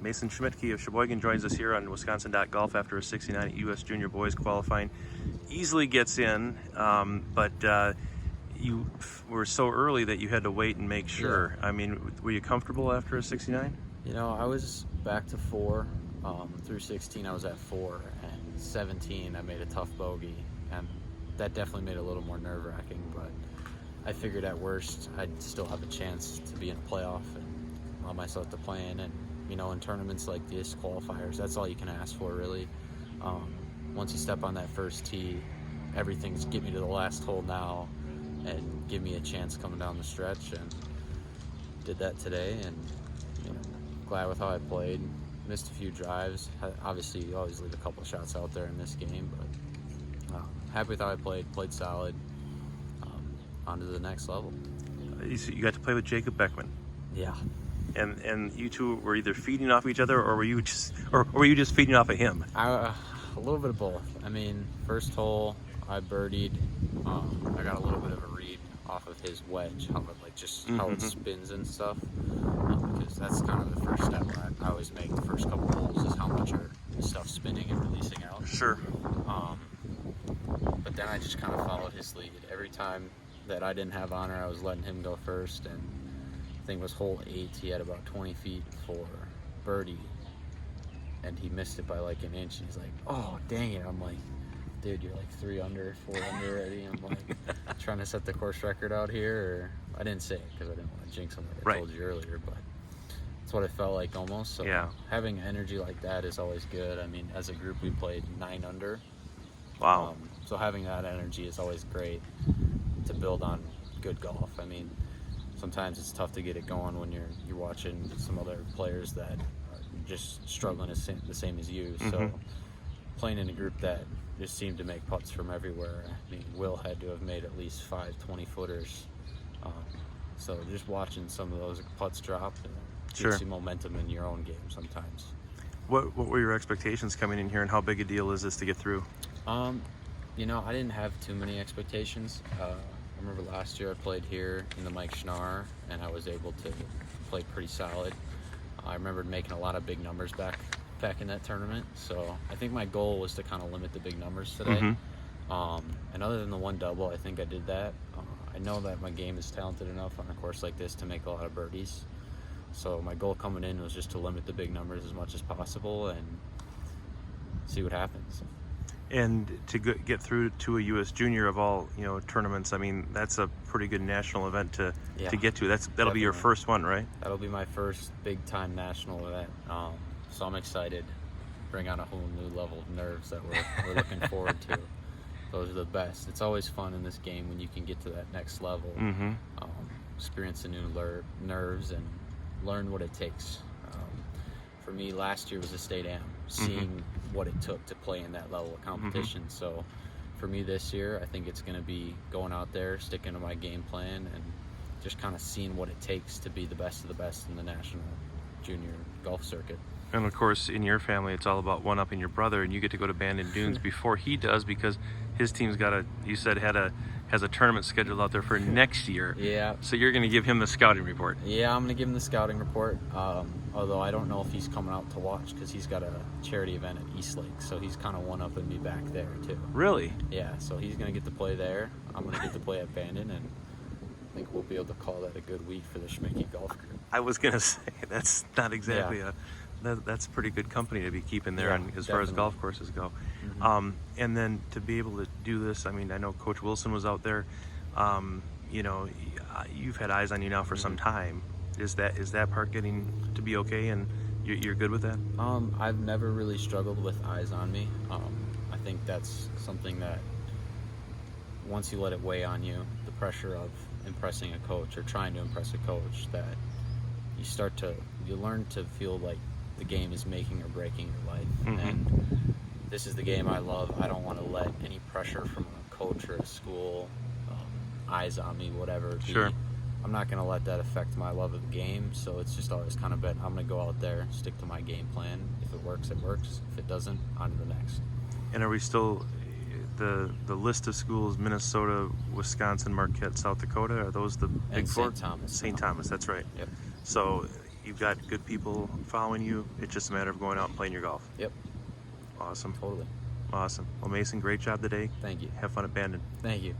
Mason Schmidtke of Sheboygan joins us here on Wisconsin.golf after a 69 at U.S. Junior Boys qualifying. Easily gets in, but you were so early that you had to wait and make sure. Yeah. I mean, were you comfortable after a 69? You know, I was back to 4. Through 16, I was at 4, and 17, I made a tough bogey, and that definitely made it a little more nerve-wracking, but I figured at worst I'd still have a chance to be in a playoff and allow myself to play in. And, you know, in tournaments like this, qualifiers, that's all you can ask for, really. Once you step on that first tee, everything's get me to the last hole now and give me a chance coming down the stretch, and did that today, and, you know, glad with how I played. Missed a few drives. Obviously, you always leave a couple shots out there in this game, but happy with how I played solid. On to the next level. You got to play with Jacob Beckman. Yeah. And you two were either feeding off each other, or were you just feeding off of him? A little bit of both. I mean, first hole I birdied. I got a little bit of a read off of his wedge, how it spins and stuff. Because that's kind of the first step I always make the first couple holes, is how much are stuff spinning and releasing out. Sure. But then I just kind of followed his lead. Every time that I didn't have honor, I was letting him go first, and I think it was hole 8, he had about 20 feet for birdie, and he missed it by like an inch, and he's like, oh, dang it. I'm like, dude, you're like 3 under, 4 under already. I'm like, trying to set the course record out here, or I didn't say it because I didn't want to jinx him like I told you earlier, but it's what it felt like almost. So yeah, having energy like that is always good. I mean, as a group, we played 9 under. Wow. So having that energy is always great to build on good golf. I mean, sometimes it's tough to get it going when you're watching some other players that are just struggling the same as you. So playing in a group that just seemed to make putts from everywhere. I mean, Will had to have made at least 5 20-footers. So just watching some of those putts drop gives you momentum in your own game sometimes. What were your expectations coming in here, and how big a deal is this to get through? You know, I didn't have too many expectations. I remember last year I played here in the Mike Schnarr, and I was able to play pretty solid. I remember making a lot of big numbers back in that tournament, so I think my goal was to kind of limit the big numbers today. And other than the one double, I think I did that. I know that my game is talented enough on a course like this to make a lot of birdies, so my goal coming in was just to limit the big numbers as much as possible and see what happens. And to get through to a U.S. Junior of all tournaments, I mean, that's a pretty good national event to get to. That'll be your first one, right? That'll be my first big time national event. So I'm excited. Bring on a whole new level of nerves that we're looking forward to. Those are the best. It's always fun in this game when you can get to that next level, experience the new nerves and learn what it takes. For me, last year was a state am, seeing what it took to play in that level of competition. So for me this year, I think it's going to be going out there, sticking to my game plan, and just kind of seeing what it takes to be the best of the best in the national junior golf circuit. And of course, in your family, it's all about one-upping your brother, and you get to go to Bandon Dunes before he does, because his team's has a tournament scheduled out there for next year. Yeah. So you're going to give him the scouting report. Yeah, I'm going to give him the scouting report. Although I don't know if he's coming out to watch, because he's got a charity event at Eastlake, so he's kind of one-upping me back there too. Really? Yeah. So he's going to get to play there. I'm going to get to play at Bandon, and I think we'll be able to call that a good week for the Schmidtke golf group. I was going to say that's not exactly that's pretty good company to be keeping there, as far as golf courses go. And then to be able to do this, I mean, I know Coach Wilson was out there. You've had eyes on you now for some time. Is that part getting to be okay, and you're good with that? I've never really struggled with eyes on me. I think that's something that once you let it weigh on you, the pressure of impressing a coach or trying to impress a coach, that you learn to feel like the game is making or breaking your life. And this is the game I love. I don't want to let any pressure from a coach or a school, eyes on me, whatever. I'm not going to let that affect my love of the game. So it's just always kind of been, I'm going to go out there, stick to my game plan. If it works, it works. If it doesn't, on to the next. And are we still, the list of schools, Minnesota, Wisconsin, Marquette, South Dakota, are those the big four? St. Thomas. St. Thomas, that's right. Yep. So, You've got good people following you. It's just a matter of going out and playing your golf. Yep, Awesome. totally. Awesome. Well, Mason, great job today. Thank you. Have fun at Bandon. Thank you.